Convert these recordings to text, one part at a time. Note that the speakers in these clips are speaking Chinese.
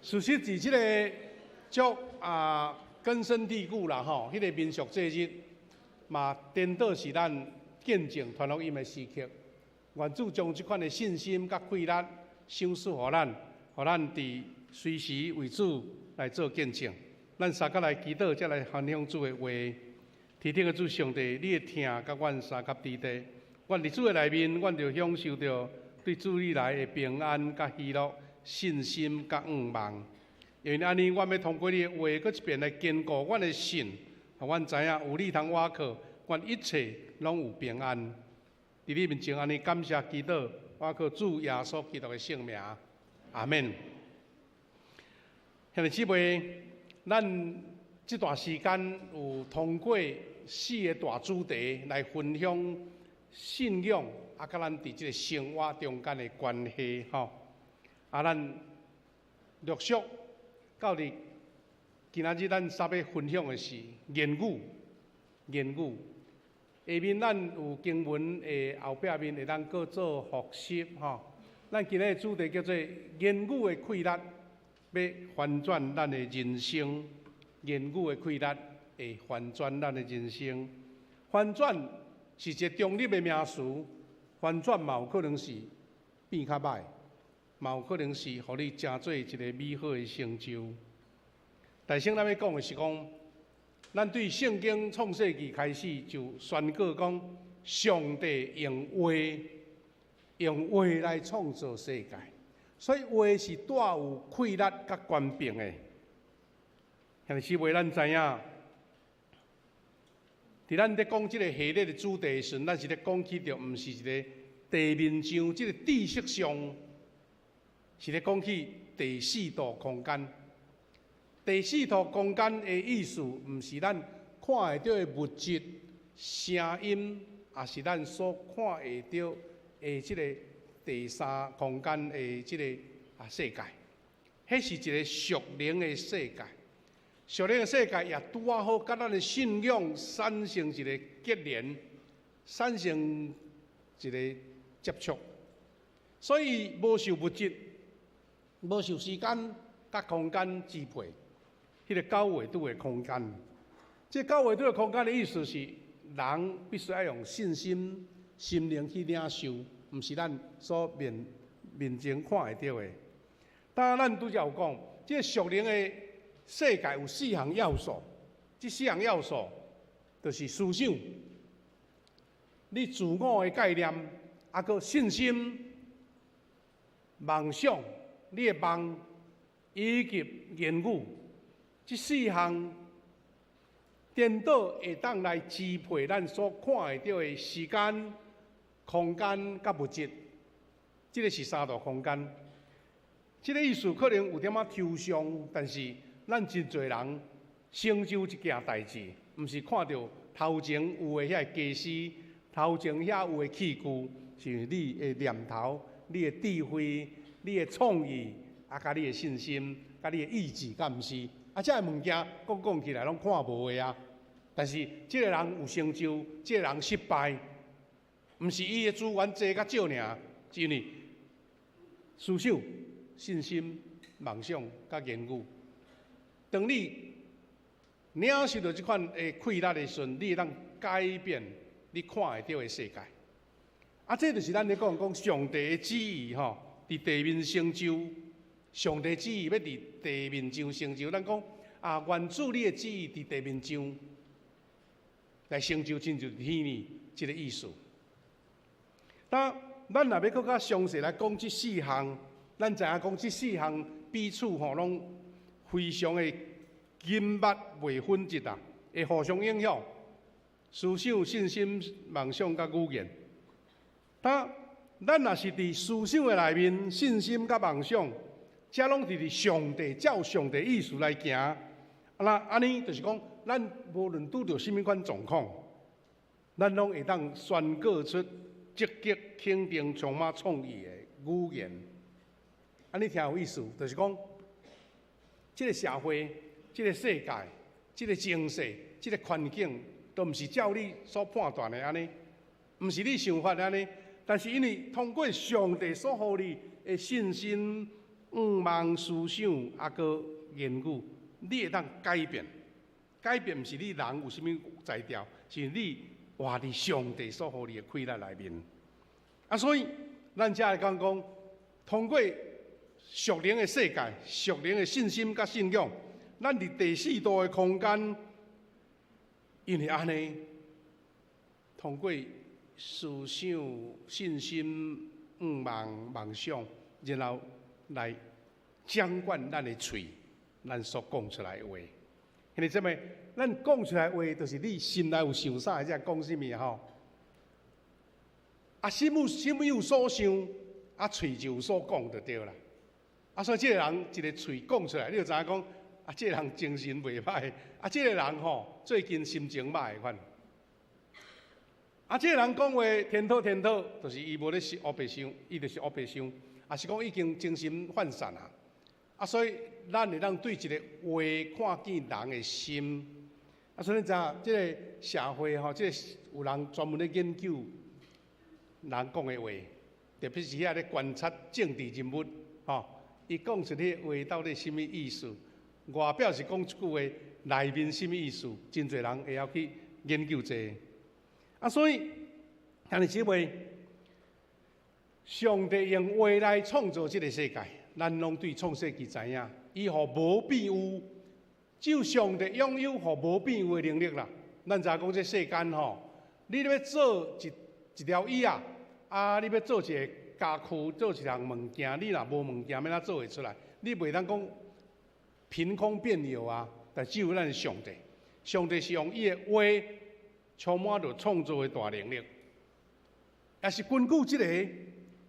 事实伫即个足根深蒂固啦吼，迄个民俗节日嘛，颠倒是咱见证传福音的时刻。愿主将即款的信心甲气力赏赐互咱，互咱伫随时为主来做见证。咱三甲来祈祷，才来分享主的话。天顶的主上帝，你的听甲阮三甲伫地，阮伫主的内面，阮就享受到对主你来的平安甲喜乐、信心甲盼望。因为安尼，阮要通过你的话，搁一遍来坚固阮的信，互阮知影有你通倚靠，阮一切拢有平安。伫你面前安尼感谢祈祷，倚靠主耶稣基督的圣名，阿门。兄弟姊妹，咱这段时间有通过4个大主题来分享信仰，甲咱伫即个生活中间的关系吼。咱陆续到伫今仔日，咱三要分享的是言语。下面咱有经文的后壁面会当搁做复习吼。咱今日的主题叫做言语的气力，要翻转咱的人生。言语的气力会翻转咱的人生。翻转是一个中立的名词，翻转嘛有可能是变较歹，嘛有可能是互你成做一个美好的成就。大圣咱要讲的是讲，咱对圣经创世纪开始就宣告讲，上帝用话来创造世界，所以话是带有气力甲权柄的。兄弟姊妹，咱知影，伫咱咧讲即个系列的主题时，咱是咧讲起着，毋是一个地面上即个知识上，是咧讲起第四度空间。第四度空间的意思，毋是咱看会到的物质、声音，也是咱所看会到的即个第三空间的即个世界。迄是一个属灵的世界。属灵的世界也拄啊好，甲咱的信仰产生一个结连，产生一个接触，所以无受物质、无受时间甲空间支配。迄个9维度的空间，这9维度的空间的意思是，人必须要用信心、心灵去领受，毋是咱所面前看会到的。当然，咱拄则有讲，这属灵的世界有4项要素，这4项要素就是思想、你自我的概念，个信心、梦想、你的梦以及言语，这4项颠倒会当来支配咱所看会到的时间、空间甲物质，这个是3度空间。这个意思可能有点仔抽象，但是咱真侪人成就一件代志，毋是看到头前有的遐个技师，头前遐有的器具，是你的念头、你的智慧、你的创意，甲你的信心、甲你的意志，敢毋是？这个物件讲起来拢看无的啊。但是这个人有成就，这个人失败，毋是伊的资源多甲少尔，因为思想、信心、梦想甲言语。当你领受到这款的气力的时阵，你会当改变你看会到的世界。这就是咱咧讲上帝的旨意吼，伫地面成就。上帝旨意要伫地面上成就，咱讲愿主你的旨意伫地面上来成就，亲像天呢，这个意思。咱若要搁较详细来讲这4项，咱知影讲这4项彼此拢非常的紧密袂分节啊，会互相影响。思想、信心、梦想甲语言。咱若是伫思想的内面，信心甲梦想，这拢是伫上帝照上帝意思来行。安尼就是讲，咱无论拄着什么款状况，咱拢会当宣告出积极、肯定、充满创意的语言。安尼听有意思，就是讲，这个社会、这个世界、这个情势、这个环境，都毋是照你所判断的安尼，毋是你想法安尼。但是因为通过上帝所予你的信心、望思想啊，个言语，你会当改变。改变毋是你人有啥物才调，是你活伫上帝所予你的气力内面。啊，所以咱才会讲，通过属灵的世界、属灵的信心甲信仰，咱伫第四度的空间，因为安尼，通过思想、信心、望、梦想，然后来掌管咱的嘴，咱所讲出来的话。兄弟姊妹，咱讲出来的话，就是你心内有想啥，才讲什么吼。啊，心有所想，啊，嘴就有所讲就对啦。啊，所以这个人一个嘴讲出来，你就知影讲，啊，这个人精神袂歹，啊，这个人吼最近心情歹款。啊，这个人讲话天讨，就是伊无咧黑白想，伊就是黑白想，啊是讲已经精神涣散啊。啊，所以咱会当对一个话看见人的心。啊，所以你知影，这个社会吼，这个有人专门咧研究人讲的话，特别是遐咧观察政治人物，吼，伊讲出迄个话到底什么意思？外表是讲一句话，内面什么意思？真侪人会晓去研究这个。啊，所以，兄弟姊妹，上帝用话来创造这个世界。咱拢对创世纪知影，伊互无变有，只有上帝拥有互无变有的能力啦。咱知影讲这世间吼，你要做一条椅啊，啊，你要做一个家具，做一项物件，你若无物件，要哪做会出来？你袂当讲凭空变有啊，但只有咱上帝，上帝是用伊的话充满着创造的大能力，也是根据这个，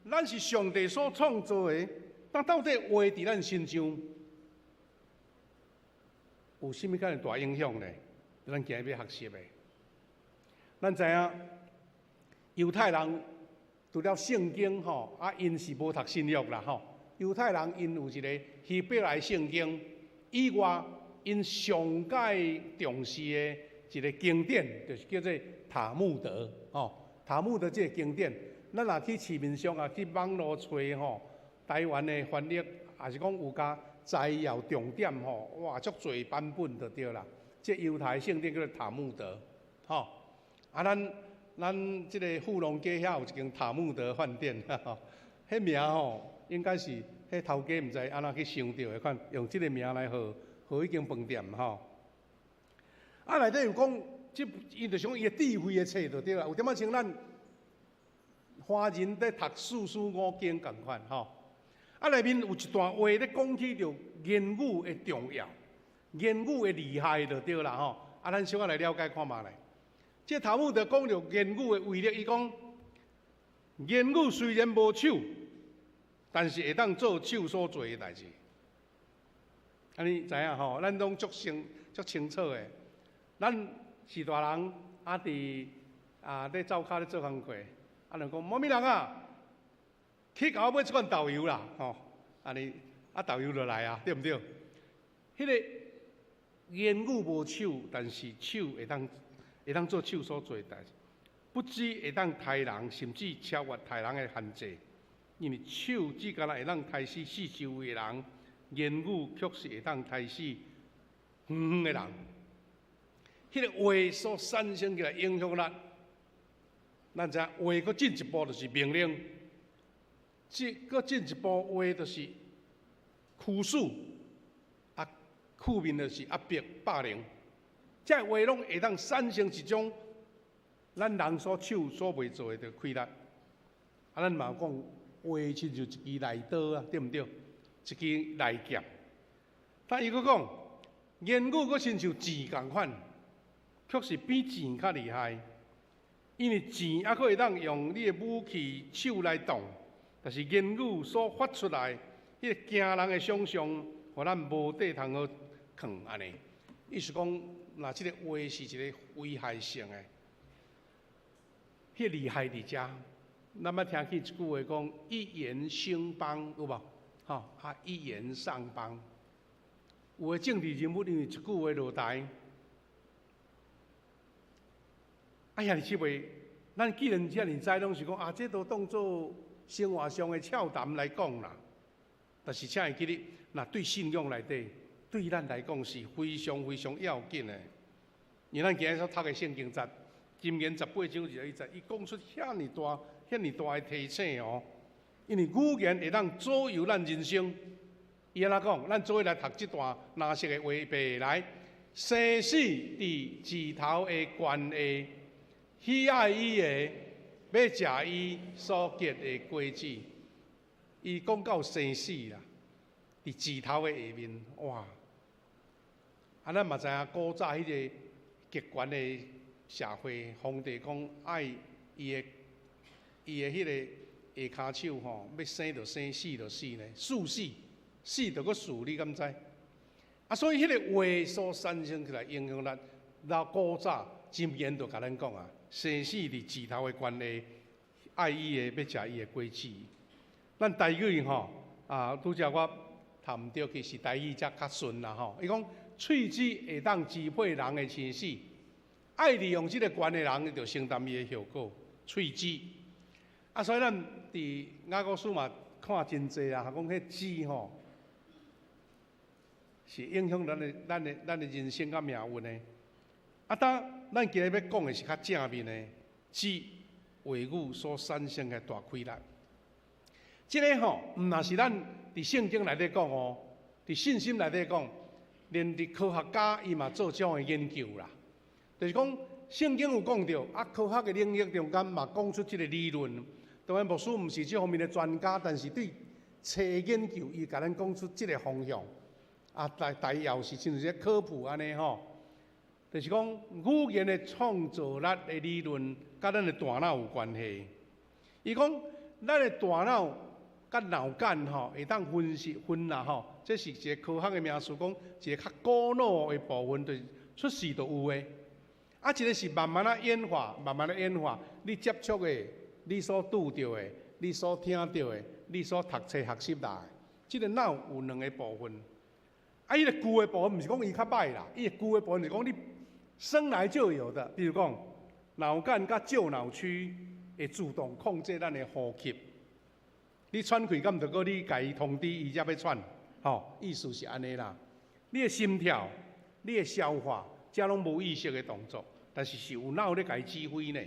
咱是上帝所创造的。但到底话伫咱身上有甚物款大影响呢？咱今日要学习的。咱知影犹太人除了圣经吼，啊，因是无读新约啦吼。犹太人因有一个希伯来圣经以外，因上界重视的一个经典，就是叫做塔木德吼。塔木德这个经典，咱若去市面上啊，去网络找吼。台湾的翻译，也是讲有加摘要重点吼，哇，足侪版本就对啦。这犹太圣经叫做塔木德，吼。啊，咱这个富隆街遐有一间塔木德饭店，吼，迄名吼应该是迄头家毋知安怎去想到的款，用这个名来号迄间饭店吼。啊，内底有讲，伊就想伊的智慧的册就对啦，有点仔像咱华人在读四书五经共款吼。啊，内面有一段话咧讲起着言语的重要，言语的厉害就对啦吼。啊，咱小可来了解看卖咧。这塔木德讲着言语的威力，伊讲言语虽然无手，但是会当做手所做的代志。安尼知影吼？咱拢足清楚的。咱是大人啊，咧灶骹咧做工课，啊，人讲某物人啊。去甲我买一罐豆油啦，吼，安尼啊豆油就来啊，对毋对？迄个言语无手，但是手会当做手所做的代志，不止会当杀人，甚至超越杀人的限制。因为手只敢若会当杀死四周围的人，言语却是会当杀死远远的人。迄个话所产生起来影响咱，咱知话佫进一步就是命令。搁进一步话就是驱使，啊，负面就是压迫、霸凌。这话拢会当产生一种咱人手所袂做的气力。啊，咱嘛讲话亲像一支利刀啊，对毋对？一支利剑。但伊佫讲言语佫亲像剑共款，却是比剑较厉害。因为剑还佫会当用你的武器手来动。但是言语所发出来，迄个惊人的想象，互咱无地通好扛安尼。意思讲，若即个话是一个危害性的，迄厉害伫遮。咱捌听起一句话讲：一言兴邦，有无？吼，啊，一言丧邦。有的政治人物因为一句话落台，哎呀，你姊妹，咱既然遮尔知，拢是讲啊，这都当作生活上的俏谈来讲啦。但是请会记得，那对信仰内底，对咱来讲是非常非常要紧的。因为咱今日所读的圣经节，箴言18章21节，伊讲出遐尼大的提醒哦。因为语言会当左右咱人生。伊安怎讲？咱做伙来读这段蓝色的话背来。生死伫枝头的关下，喜爱伊的，要食伊所结的果子。伊讲到生死啦，伫枝头的下面，哇！啊，咱嘛知影古早迄个极权的社会，皇帝讲爱伊的迄个下骹手吼，要生就生，死就死呢，死就搁死，你敢知？啊，所以迄个话所产生起来影响咱，老古早箴言就甲咱讲啊，生死伫枝头的关系，爱伊的要食伊的果子。咱台语吼啊，拄则我谈唔到，其实台语则较顺啦吼。伊讲喙齿会当支配人的生死，爱利用即个关的人，就承担伊的效果。喙齿啊，所以咱伫雅各书嘛看真济啦，讲迄齿吼。是影响咱的人生甲命运的。啊，咱今日要讲的是较正面的，即话语所产生的大亏力。即个吼，毋若是咱伫圣经内底讲哦，伫信心内底讲，连伫科学家伊嘛做这样的研究啦。就是讲，圣经有讲到，啊，科学的领域中间嘛讲出即个理论。当然，牧师毋是这方面的专家，但是对册研究，伊甲咱讲出即个方向。啊，大要是亲像科普安尼吼，就是讲语言的创造力的理论，甲咱的大脑有关系。伊讲咱的大脑甲脑干吼，会当分啦吼，这是一个科学的名词，讲一个较古老的部分，就是出世就有的。啊，一个是慢慢啊演化，你接触的，你所拄到的，你所听到的，你所读册学习来的，这个脑有两个部分。啊，伊个旧的部分毋是讲伊较歹啦，伊个旧的部分是讲你生来就有的，比如讲脑干甲旧脑区会自动控制咱的呼吸。你喘气，敢毋着过你家己通知伊才要喘，吼，意思是安尼啦。你的心跳、你的消化，这拢无意识的动作，但是是有脑咧家己指挥呢。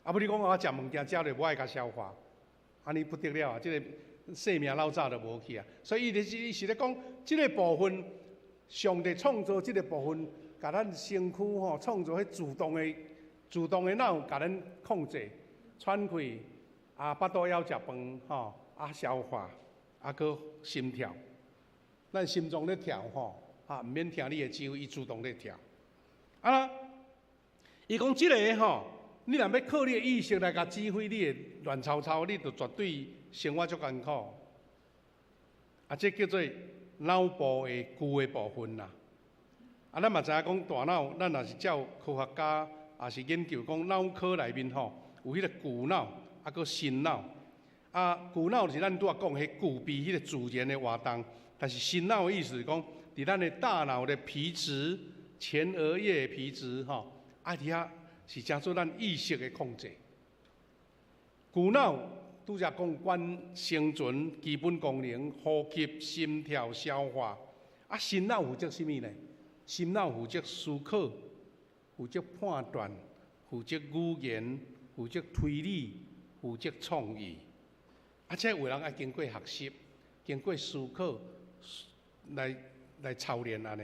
啊，不你讲我食物件食了无爱甲消化，安尼不得了啊！这个。生命老早就无去啊，所以伊是咧讲，即个部分，上帝创造即个部分，甲咱身躯吼创造迄自动的脑，甲咱控制，喘气，啊，巴肚枵食饭吼，啊消化，啊搁心跳，咱心脏咧跳吼，啊毋免听你的指挥，伊自动咧跳。啊，伊讲即个吼，你若要靠你的意识来甲指挥你的乱糟糟，你就绝对。生活足艰苦，啊，这叫做脑部的旧的部分啦。啊，咱嘛知影讲大脑，咱若是照科学家也是研究讲脑壳内面吼有迄个旧脑，啊，搁新脑。啊，旧脑是咱拄仔讲迄旧皮迄个自然的活动，但是新脑的意思是讲，伫咱的大脑的皮质、前额叶皮质吼，啊，伫遐是正做咱意识的控制。旧脑。拄则讲管生存基本功能、呼吸、心跳、消化。啊，心脑负责什么呢？心脑负责思考、负责判断、负责语言、负责推理、负责创意。啊，这有人爱经过学习、经过思考来操练安尼。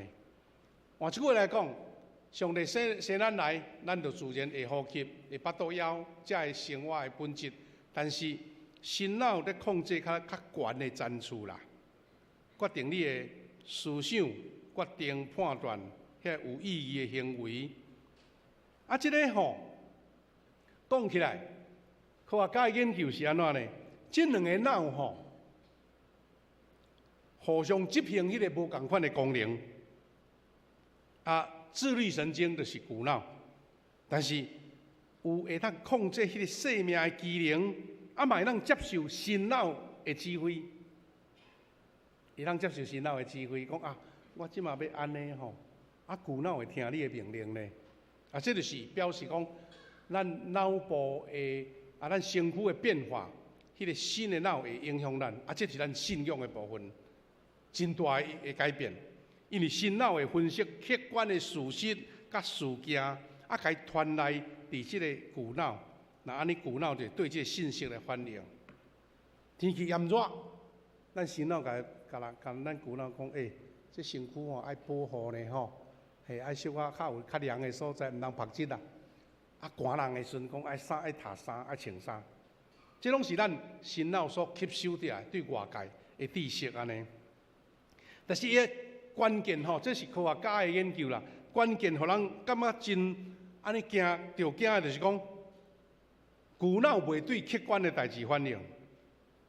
换一句话来讲，上帝生咱来，咱就自然会呼吸、会巴肚枵，才会生活的本质。但是心脑在控制较悬的层次啦，决定你的思想，决定判断遐有意义的行为。啊，这个吼讲起来，科学家的研究是安怎呢？这两个脑吼互相执行迄个无共款的功能。啊，自律神经就是旧脑，但是有会当控制迄个生命的机能。啊，嘛会当接受新脑的指挥，会当接受新脑的指挥，讲啊，我即马要安尼吼，啊，旧脑会听你的命令呢。啊，这就是表示讲，咱脑部的咱身躯的变化，迄个新的脑会影响咱，这是咱信仰的部分，真大的改变。因为新脑会分析客观的事实甲事件，甲伊传来伫即个旧脑，那安尼旧脑就对即个信息来反应。天气炎热，咱新脑甲咱旧脑讲，这身躯吼爱保护呢吼，爱小可较有较凉的所在，毋通曝日啦。寒人的时阵讲爱衫爱摕衫爱穿衫，这拢是咱新脑所吸收起来对外界的知识安尼。但是伊关键吼，这是科学家的研究啦。关键互人感觉真安尼惊着惊的，就是讲旧脑袂对客观的代志反应，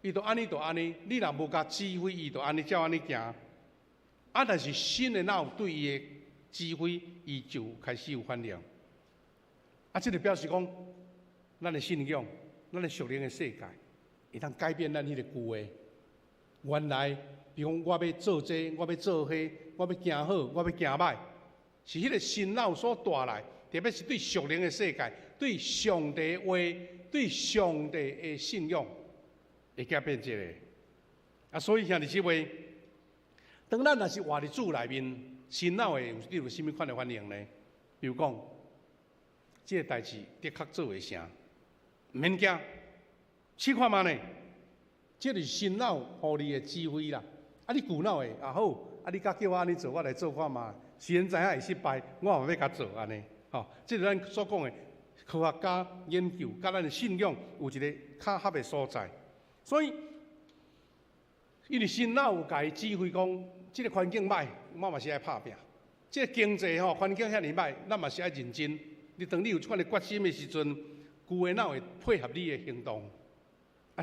伊就安尼就安尼，你若无甲指挥，伊就安尼照安尼行。但是新的脑对伊的指挥，伊就开始有反应。这就表示讲，咱的信仰，咱的属灵的世界，会当改变咱迄个旧的。原来，比如讲，我要做这，我要做迄，我要行好，我要行歹，是迄个新脑所带来，特别是对属灵的世界，对上帝的话，对上帝的信仰，会改变一个。所以兄弟姊妹，当咱若是活伫主内面，新脑会有甚物款的反应呢？比如讲，这个代志的确做会成，毋免惊，试看嘛呢？这就是新脑互你的指挥啦。你旧脑的好，你甲叫我安尼做，我来做看嘛。虽然知影会失败，我嘛要甲做安尼。这是咱所讲的科学家研究，甲咱的信仰有一个巧合的所在。所以，因为新脑有甲伊指挥讲，这个环境歹，我嘛是爱拍拼。这个经济环境遐尼歹，咱嘛是爱认真。当你有这款的决心的时阵，旧的脑会配合你的行动，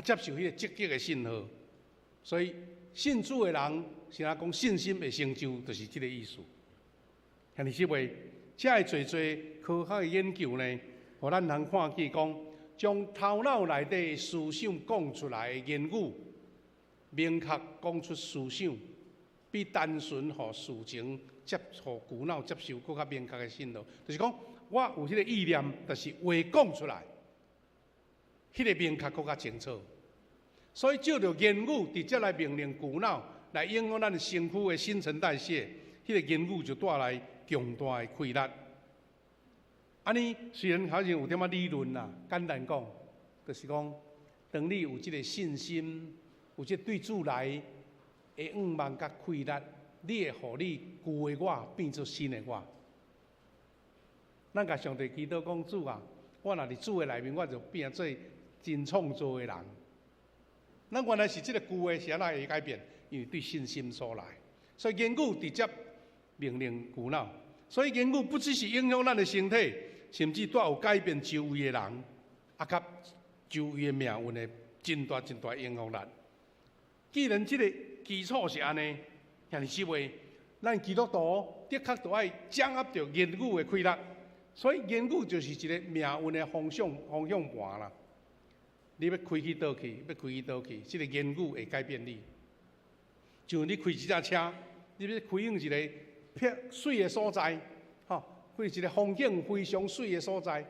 接受迄个积极的信号。所以信主的人，是哪讲信心的成就，就是这个意思。兄弟姊妹，这会做科学的研究呢，互咱通看见讲，将头脑内底的思想讲出来的言语，明确讲出思想，比单纯互事情互旧脑接受更较明确的信号，就是讲。我有迄个意念，但是话讲出来，迄个明确更较清楚。所以照着言语直接来命令旧脑，来影响咱身躯的新陈代谢，迄个言语就带来强大的快乐。安尼虽然好像有点仔理论啦，简单讲，就是讲，当你有即个信心，有即对主来的愿望甲快乐，你会互你旧的我变做新的我。咱甲上帝祈祷讲主啊，我若伫主的内面，我就变做真创造的人。咱原来是即个旧的是安怎会改变？因为对信心所来，所以言语直接命令旧脑。所以言语不只是影响咱的身体，甚至带有改变周围的人，甲周围的命运的真大影响咱。既然即个基础是安尼，兄弟姊妹，咱基督徒的确都爱掌握着言语的快乐。所以言语就是一个命运的方向盘啦。你要开去倒去，这个言语会改变你。就你开一架车，你要开向一个水的所在，开一个风景非常水的所在，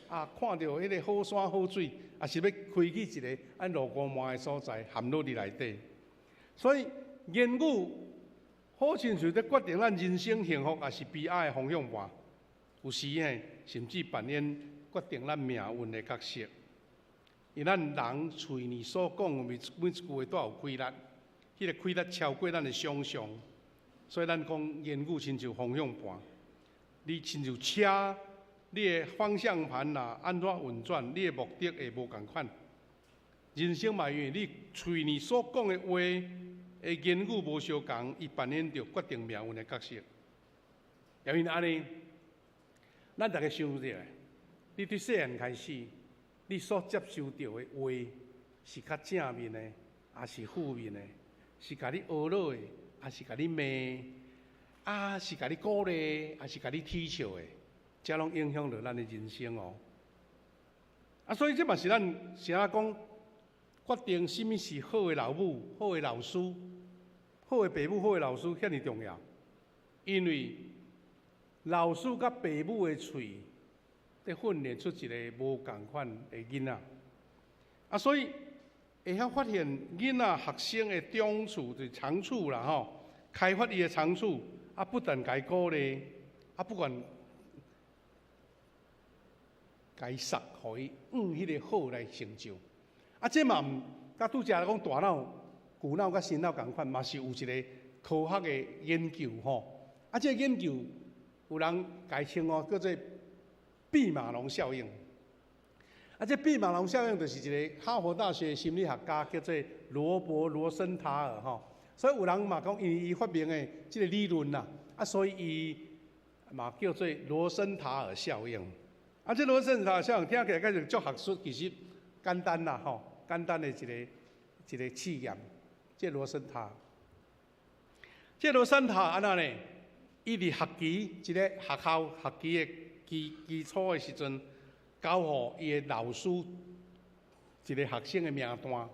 看到迄个好山好水，也是要开去一个路光满的所在，含落伫内底。所以言语好像就在决定咱人生幸福，也是悲哀的方向盘。有时甚至扮演决定咱命运的角色。因咱人嘴里所讲的每一句话都有规律，迄个规律超过咱的想象。所以咱讲言语亲像方向盘，你亲像车，你的方向盘安怎运转，你的目的会无共款。人生嘛，因为你嘴里所讲的话，的言语无相同，伊扮演着决定命运的角色。因为安尼。咱大家想一下，你对细汉开始，你所接受到的话是较正面的，还是负面的？是甲你学落的，还是甲你骂？是甲你鼓励，还是甲你踢笑的？这拢影响着咱的人生哦。所以这嘛是咱是安讲，决定什么是好的老母、好的老师、好的爸母、好的老师，遐尼重要，因为。老师甲爸母的喙，在训练出一个无共款的囡仔。所以会晓发现囡仔学生的长处就是长处啦吼，开发伊的长处，啊不但该鼓励，啊不管该塞，互伊迄个好来成就。啊，这嘛毋甲拄则来讲大脑、旧脑甲新脑共款，嘛是有一个科学的研究吼。啊，这个研究有人改称叫做毕马龙效应。啊，这毕马龙效应就是一个哈佛大学心理学家叫做罗森塔尔吼，所以有人嘛讲，因为伊发明的这个理论啦，啊，所以伊嘛叫做罗森塔尔效应。啊，这罗森塔尔效应听起来敢是足学术，其实简单啦吼，简单的一个试验。这罗森塔尔，这罗森塔尔安那呢？伊伫学期一个学校学期的基础的时阵。交互伊的老师一个学生的名单，啊，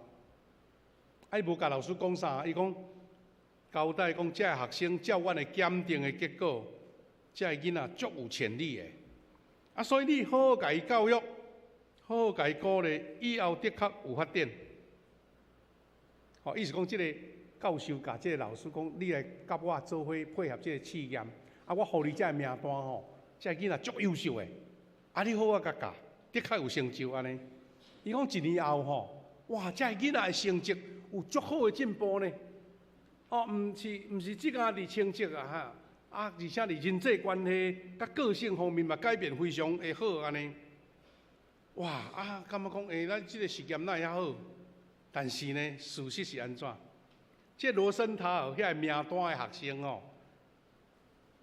伊无甲老师讲啥，伊讲交代讲，这学生照阮的检定的结果，这囡仔足有潜力的，啊，所以你好好甲伊教育，好好甲伊鼓励，以后的确有发展。吼，意思讲，即个教授甲即个老师讲，你来甲我做伙配合即个试验，啊，我互你这名单吼，这囡仔足优秀的。啊！你好啊，甲教，的确有成就安尼。伊讲一年后吼，哇！这囡仔的成绩有足好的进步呢。哦，毋是只讲伫成绩啊哈，啊，而且伫人际关系、甲个性方面嘛改变非常的好安尼。哇！啊，感觉讲咱即个实验哪会遐好？但是呢，事实是安怎？这罗森塔尔遐名单的学生哦，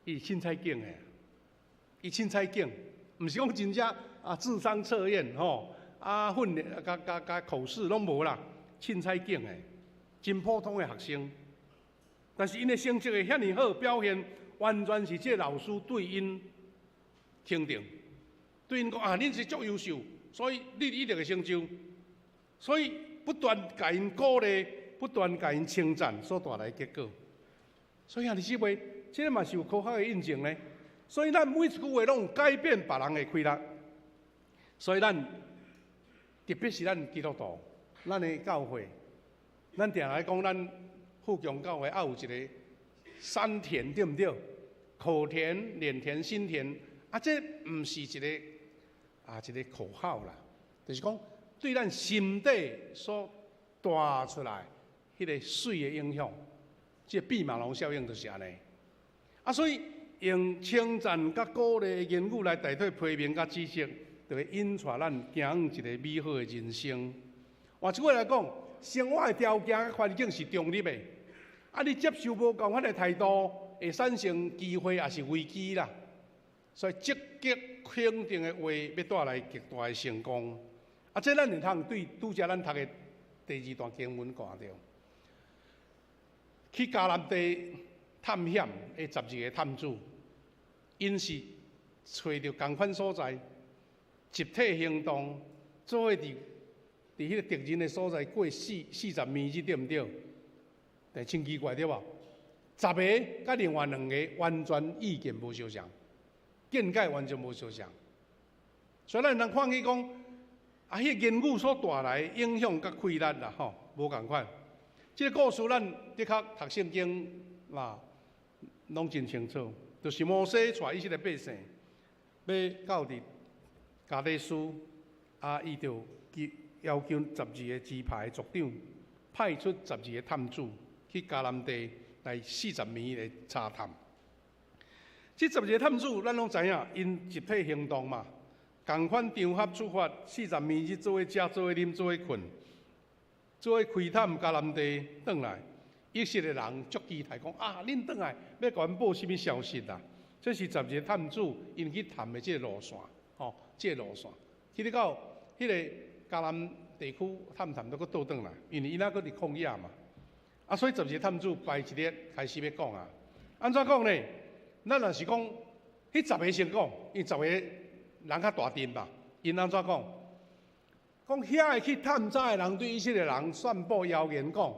伊凊彩拣的，伊凊彩拣。毋是讲真正啊智商测验吼，啊训练甲口试拢无啦，凊彩拣的，真普通的学生。但是因的成绩会遐尔好，表现完全是这老师对因肯定，对因讲啊，恁是足优秀，所以你一定会成就。所以不断甲因鼓励，不断甲因称赞所带来的结果。所以啊，你姊妹，这个嘛是有科学的印证呢。所以咱每一句话拢有改变别人的开朗，所以咱特别是咱基督徒，咱的教会，咱定来讲，咱富强教会要有一个山田，对不对？口田、脸田、心田，啊，这毋是一个口号啦，就是讲对咱心底所带出来迄个水的影响，这毕马龙效应就是安尼。啊，所以。用称赞甲鼓励的言语来代替批评甲指责，就会引带咱行往一个美好的人生。换一句话来讲，生活的条件甲环境是中立的，啊，你接受无共款的态度，会产生机会也是危机啦。所以积极肯定的话，要带来极大的成功。啊，这咱会通对拄则咱读的第2段经文看到，去迦南地探险的12个探子，因是找到同款所在，集体行动，做伙伫迄个敌人的所在过40暝日，对毋对？但真奇怪对无？10个甲另外2个完全意见无相像，见解完全无相像。所以咱通看去讲，啊，迄个言语所带来影响甲溃烂啦，吼，无共款。这个故事咱的确读圣经嘛。拢真清楚，就是摩西带以色列百姓要到伫加底斯，啊，伊就要求12个支派族长派出12个探子去迦南地来40暝来查探。这12个探子，咱拢知影，因集体行动嘛，共款场合出发，40暝日做伙食、做伙啉、做伙困，做伙开探迦南地转来。以色列人足期待讲啊，恁转来要甲阮报什么消息啦？这是12个探子因去探的这个路线，吼，这个路线，去得到迄个迦南地区探都搁倒转来，因为伊那搁伫旷野嘛。啊，所以12个探子排一列开始要讲啊，安怎讲呢？咱若是讲，迄10个先讲，因10个人较大阵嘛，因安怎讲？讲遐个去探查的人对以色列人宣布谣言讲。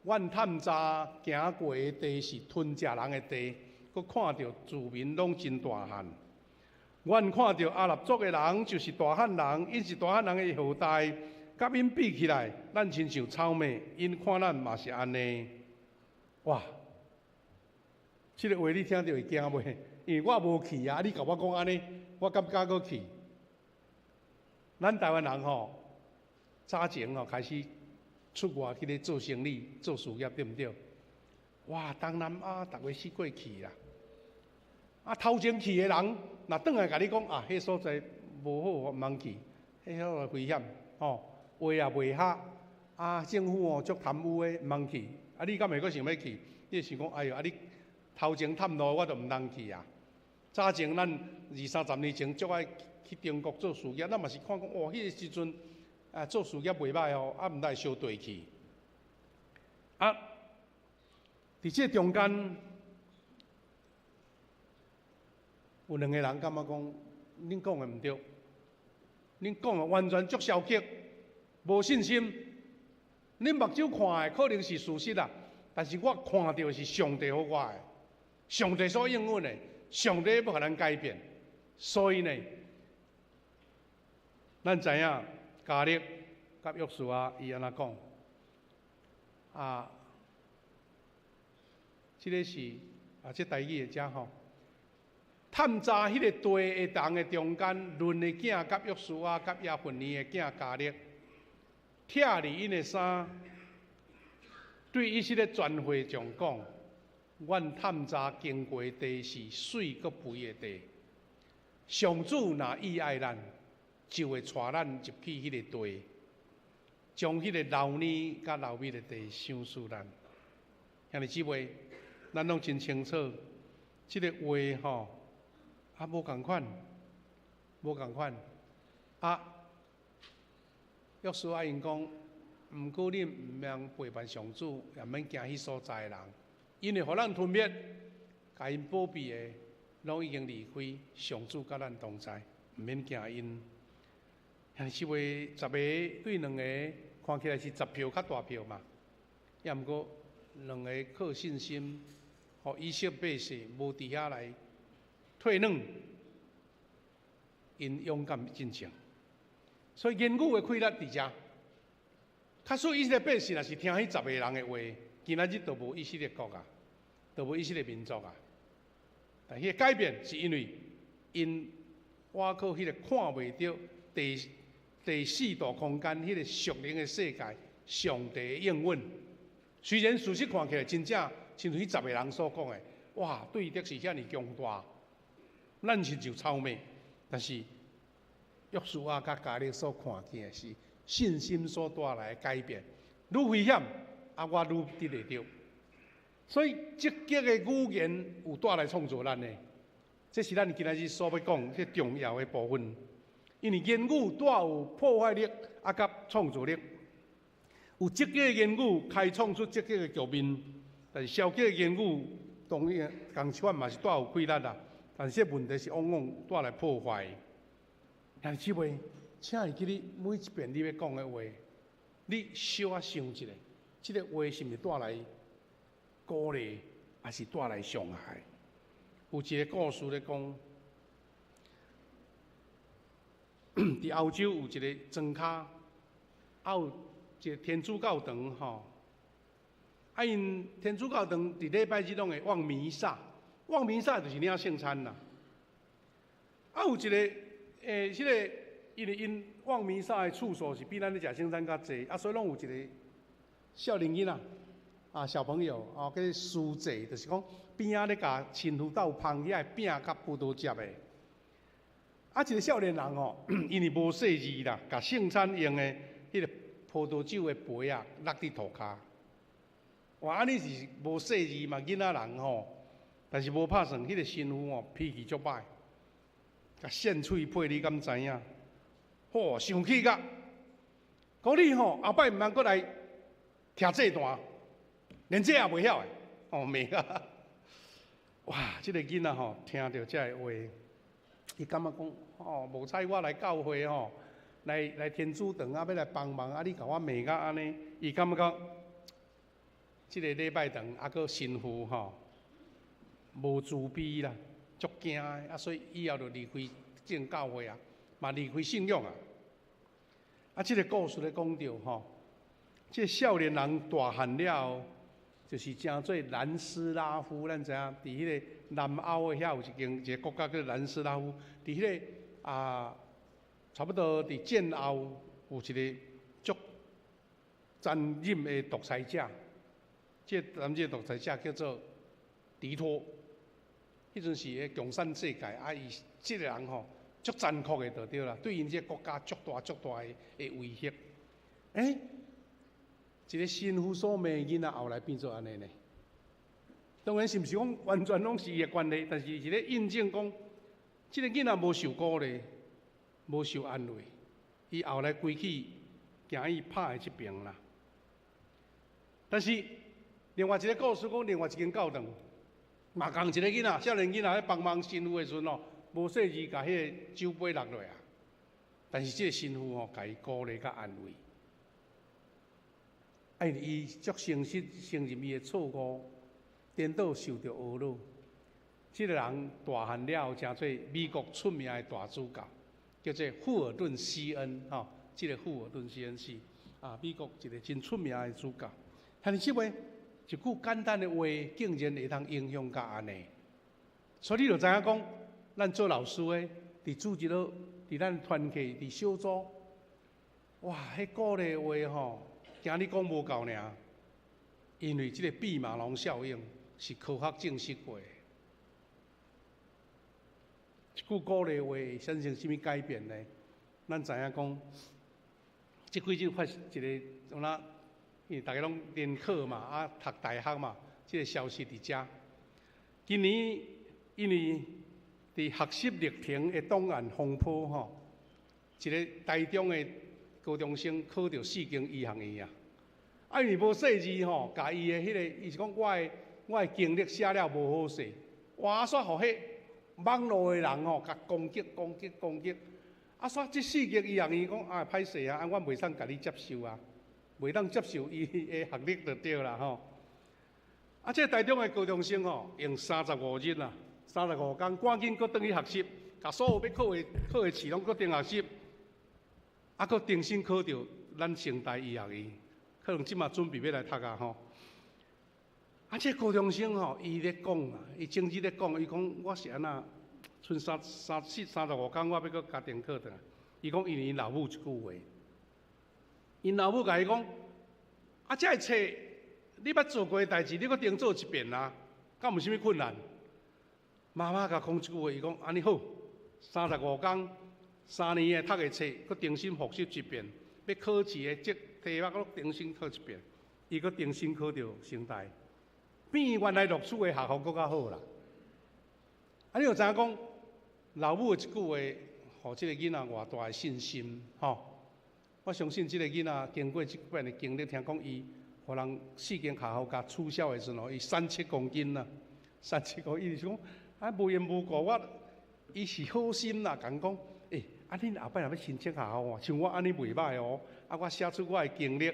阮探查行过的地是吞食人的地，佮看到住民拢真大汉。阮看到阿拉伯族的人就是大汉人，因是大汉人的后代，佮甲因比起来，咱亲像草莓，因看咱嘛是安尼。哇！即个话你听着会惊袂？因为我无去啊，你甲我讲安尼，我敢敢搁去？咱台湾人吼，早前吼开始出外去咧做生意、做事业，对毋对？哇，东南亚逐个四过去啦。啊，头前去的人，若转来甲你讲啊，迄所在无好，我毋通去，迄所在危险，吼，话也袂合，啊，政府哦足贪污的，毋通去。啊，你敢会阁想要去？你想讲，哎哟，啊你头前探路，我就毋通去啊。早前咱20-30年前足爱去中国做事业，咱嘛是看讲，哇，迄个时阵啊做事业袂歹哦，啊毋知小对去。啊，伫这中间，有两个人感觉讲，恁讲的毋对，恁讲的完全足消极，无信心。恁目睭看的可能是事实啦，但是我看到是上帝给我的，上帝所应允的。上帝要互咱改变，所以呢，咱知影加勒甲约书亚伊安怎讲啊？即个是即台语的遮吼，探查迄个地下洞的中间，论的囝甲约书亚甲亚芬尼的囝加勒，拆伫因的衫，对以色列全会众讲。阮探查经过地是水阁肥的地，上主若意爱咱，就会带咱入去迄个地，将迄个老年甲老美的地赏赐咱。兄弟姊妹，咱拢真清楚，即个话吼，啊无共款，无共款。啊，约书亚因讲，毋过恁毋免背叛上主，也免惊迄所在的人。因为互咱吞灭，甲因保庇的，拢已经离开上主甲咱同在，毋免惊因。兄弟姊妹，10个对2个，看起来是10票较大票嘛。也毋过2个靠信心，互以色列百姓无伫遐来退让，因勇敢进前。所以言语的规律伫遮。假使以色列百姓若是听迄10个人的话，今仔日就无以色列国啊。就无以色列民族啊！但迄个改变是因为因我靠迄个看袂到第4度空间迄个属灵的世界，上帝的应允。虽然事实看起来真正亲像迄10个人所讲的，哇，对的是遐尼强大，咱亲像草莓，但是约书亚甲加勒所看见的是信心所带来的改变，愈危险啊，我愈得会到。所以积极的语言有带来创造咱的，这是咱今仔日所要讲最重要的部分。因为言语带有破坏力啊，甲创造力。有积极的言语开创出积极的局面，但是消极的言语当然同款嘛是带有规律啦。但是问题是往往带来破坏。兄弟姊妹，请你记你每一遍你要讲的话，你小啊想一下，这个话是毋是带来？鼓励还是带来伤害？有一个故事咧讲，伫欧洲有一个庄卡，有一个天主教堂吼。啊，因天主教堂伫礼拜日拢会望弥撒，望弥撒就是领圣餐啦。啊，有一个迄个因为因望弥撒的次数是比咱咧食圣餐较济，啊，所以拢有一个少年囡仔。啊，小朋友哦，叫书祭，就是讲边仔咧甲亲父斗芳遐饼甲葡萄汁的。啊，一个少年人哦，因为无细字啦，甲圣餐用的迄个葡萄酒的杯啊，落伫涂骹。哇，安尼是无细字嘛，囡仔人吼，但是无拍算，迄个新妇哦，脾气足歹，甲扇喙配，你敢知影？吼，生气甲，讲你吼后摆毋通过来徛这段。连这也袂晓诶，哦，没啊！哇，这个囡仔吼，听到这个话，伊感觉讲，哦，无采我来教会吼，来天主堂啊，要来帮忙啊，你甲我骂甲安尼，伊感觉这个礼拜堂啊，个神父吼，无自卑啦，足惊诶，啊，所以以后就离开这教会啊，嘛离开信仰啊。这个故事咧讲到吼，这少年人大汉了，就是称做南斯拉夫。咱知影，伫迄个南欧的遐有一个国家叫南斯拉夫，伫迄个差不多伫建欧有一个足残忍的独裁者。这独裁者叫做迪托，迄阵是个共产世界，伊这个人吼足残酷的就对啦，对因这国家足大的威胁。一个新妇所骂囡仔，后来变做安尼呢？当然是毋是讲完全拢是伊的关系，但是是咧印证讲，这个囡仔无受鼓励，无受安慰，伊后来归去行伊拍的这边啦。但是另外一个故事讲，另外一间教堂，嘛共一个囡仔，少年囡仔咧帮忙新妇的时阵哦，无细字甲迄个酒杯落落啊。但是这个新妇吼，甲伊鼓励甲安慰。伊足诚实承认伊的错误，颠倒受到侮辱。这个人大汉了后，成做美国出名的大主教，叫做富尔顿·西恩吼。这个富尔顿·西恩是美国一个真出名的主教。但是这位一句简单的话，竟然会通影响到安尼。所以你就知影讲，咱做老师的，伫组织了，伫咱团契，伫小组，哇，迄鼓励话吼，惊你讲无够尔。因为这个毕马龙效应是科学证实过的。一句鼓励话产生什么改变呢？咱知影讲，即几日发一个怎啦？因为大家拢联考嘛，读大学嘛，这个消息伫遮。今年因为伫学习历程的档案丰富吼，一个台中的高中生考到4间医学院啊！因为无细字吼，甲伊的迄个，伊是讲我的经历写了无好势，哇！煞互迄网络的人吼，甲攻击。煞这4间医学院讲歹势啊，我袂当甲你接受啊，袂当接受伊的学历就对啦吼。这台中的高中生吼，用35日啦，35天，赶紧搁转去学习，甲所有要考的试拢搁定学习，搁重新考到咱成大医学院，可能即马准备要来读啊吼。这高中生吼，伊咧讲啊，伊前日咧讲，伊讲我是安那，剩35天，我要搁加定课堂。伊讲因为因老母一句话，因老母甲伊讲，这个册你捌做过的代志，你搁重做一遍啦，敢有啥物困难？妈妈甲讲一句话，伊讲安尼好，35天，3年的读的册，搁重新复习一遍，要考试的这题目搁重新考一遍，伊搁重新考到成大。比原来录取的学校搁较好啦。你就知影讲，老母的一句话，互即个囡仔偌大的信心吼。我相信即个囡仔经过即摆的经历，听讲伊互人4间学校甲取消的时阵，伊37公斤啦，37公斤，伊是讲无缘无故，伊是好心啦，讲恁后摆若要申请学校哦，像我安尼袂歹哦，我写出我的经历。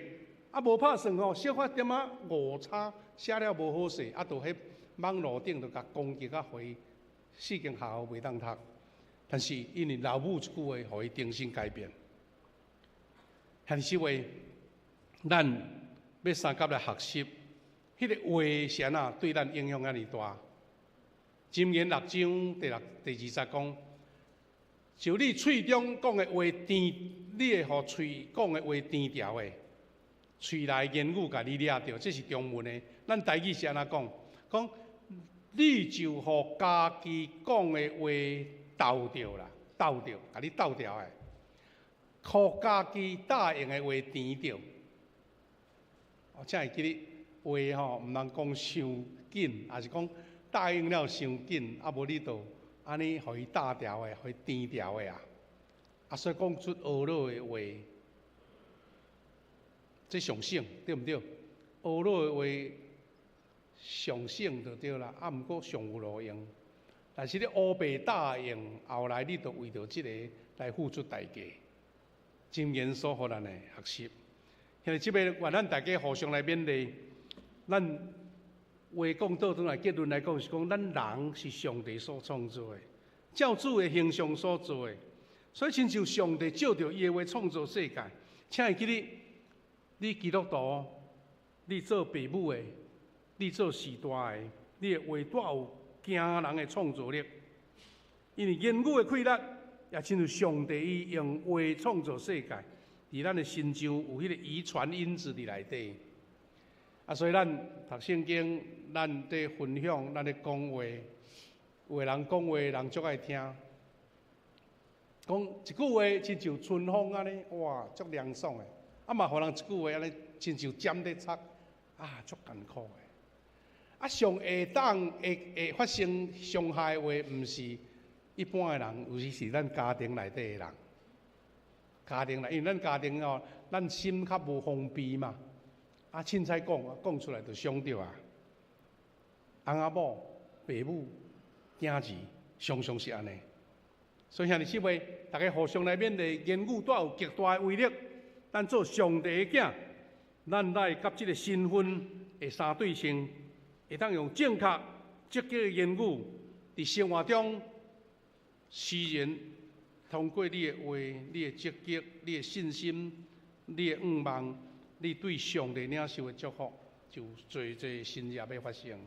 无拍算吼，小可点误差写了无好势，就迄网络顶就甲攻击回4间学校袂当读。但是因为老母一句话，互伊重新改变。但是话，咱要三甲来学习，迄个话是安那对咱影响安尼大。箴言6章第20讲，就你喙中讲的话甜，你会互喙讲的话甜调的。喙内言语甲你掠着，这是中文的。咱台语是安怎讲？讲你就互家己讲的话斗着啦，斗着，甲你斗掉的，互家己答应的话甜着。才会记你话吼，毋通讲伤紧，也是讲答应了伤紧，无你就安尼互伊打掉的，互伊甜掉的啊。所以讲出恶劣的话。这上省对毋对？恶劣的话上省就对啦，毋过上有路用。但是你乌白答应，后来你就为着这个来付出代价。箴言所互咱的学习，现在这边愿咱大家互相来勉励。咱话讲倒转来结论来讲是讲，咱人是上帝所创造的，照主的形象所做的，所以亲像上帝照着伊的话创造世界。请会记得，你基督徒，你做父母的，你做时代的，你的话带有惊人的创造力。因为言语的溃烂，也亲像上帝伊用话创造世界，伫咱的心上有迄个遗传因子伫内底。所以咱读圣经，咱伫分享，咱伫讲话，有的人讲话，人足爱听。讲一句话，亲像春风安尼，哇，足凉爽的。嘛，互人一句话安尼，亲像尖在插，足艰苦的。上会发生伤害的话，毋是一般的人，尤其是咱家庭内底的人。家庭内，因为咱家庭咱心较无封闭嘛。凊彩讲出来就伤着啊！翁仔某、爸母、囝儿，常常是安尼。所以兄弟姊妹，大家互相来勉励，言语带有极大的威力。咱做上帝的囝，咱来甲即个身份会相对性，会当用正确、积极的言语，伫生活中，虽然通过你的话、你的积极、你的信心、你的愿望。你对上帝领受的祝福，就侪新业要发生。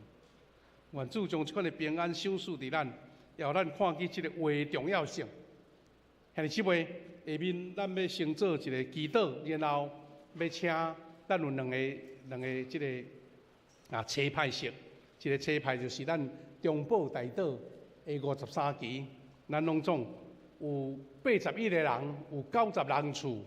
愿主将这款的平安赏赐伫咱，也互咱看见这个话的重要性。兄弟姊妹，下面咱要先做一个祈祷，然后要请咱有两个这个车牌式，一个车牌就是咱中保大岛的53期，咱拢总有81个人，有90人厝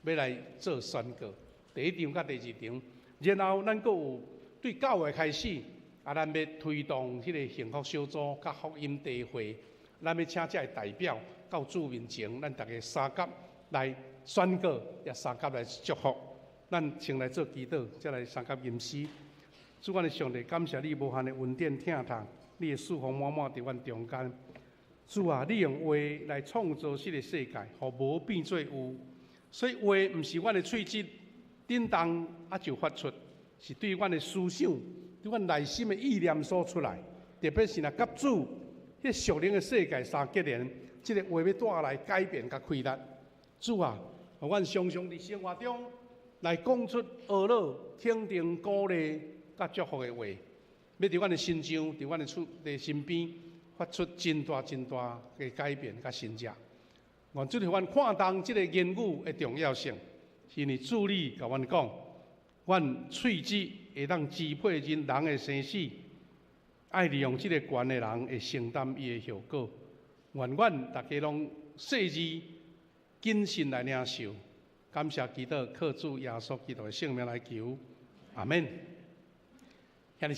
要来做宣告。第一场甲第二场，然后咱阁有对9月开始，咱要推动迄个幸福小组甲福音地会，咱要请这代表到主面前，咱大家三甲来宣告，也三甲来祝福。咱先来做祈祷，再来三甲吟诗。主阮的上帝，感谢你无限的恩典疼痛，你的赐福满满伫阮中间。主啊，你用话来创造这个世界，互无变做有，所以话毋是阮的喙舌。叮当就发出，是对阮的思想、对阮内心的意念所出来。特别是若甲主迄属灵的世界相结连，即个话要带来改变甲开达。主啊，阮常常伫生活中来讲出呵乐、肯定、鼓励甲祝福的话，要伫阮的心上、伫阮的身边发出真大的改变甲成就。愿主互阮看重即个言语的重要性。因为主理甲阮讲，阮喙舌会当支配人的生死，爱利用即个权的人会承担伊的后果。愿阮大家拢细致谨慎来领受，感谢祈祷，靠主耶稣基督的圣名来求，阿门。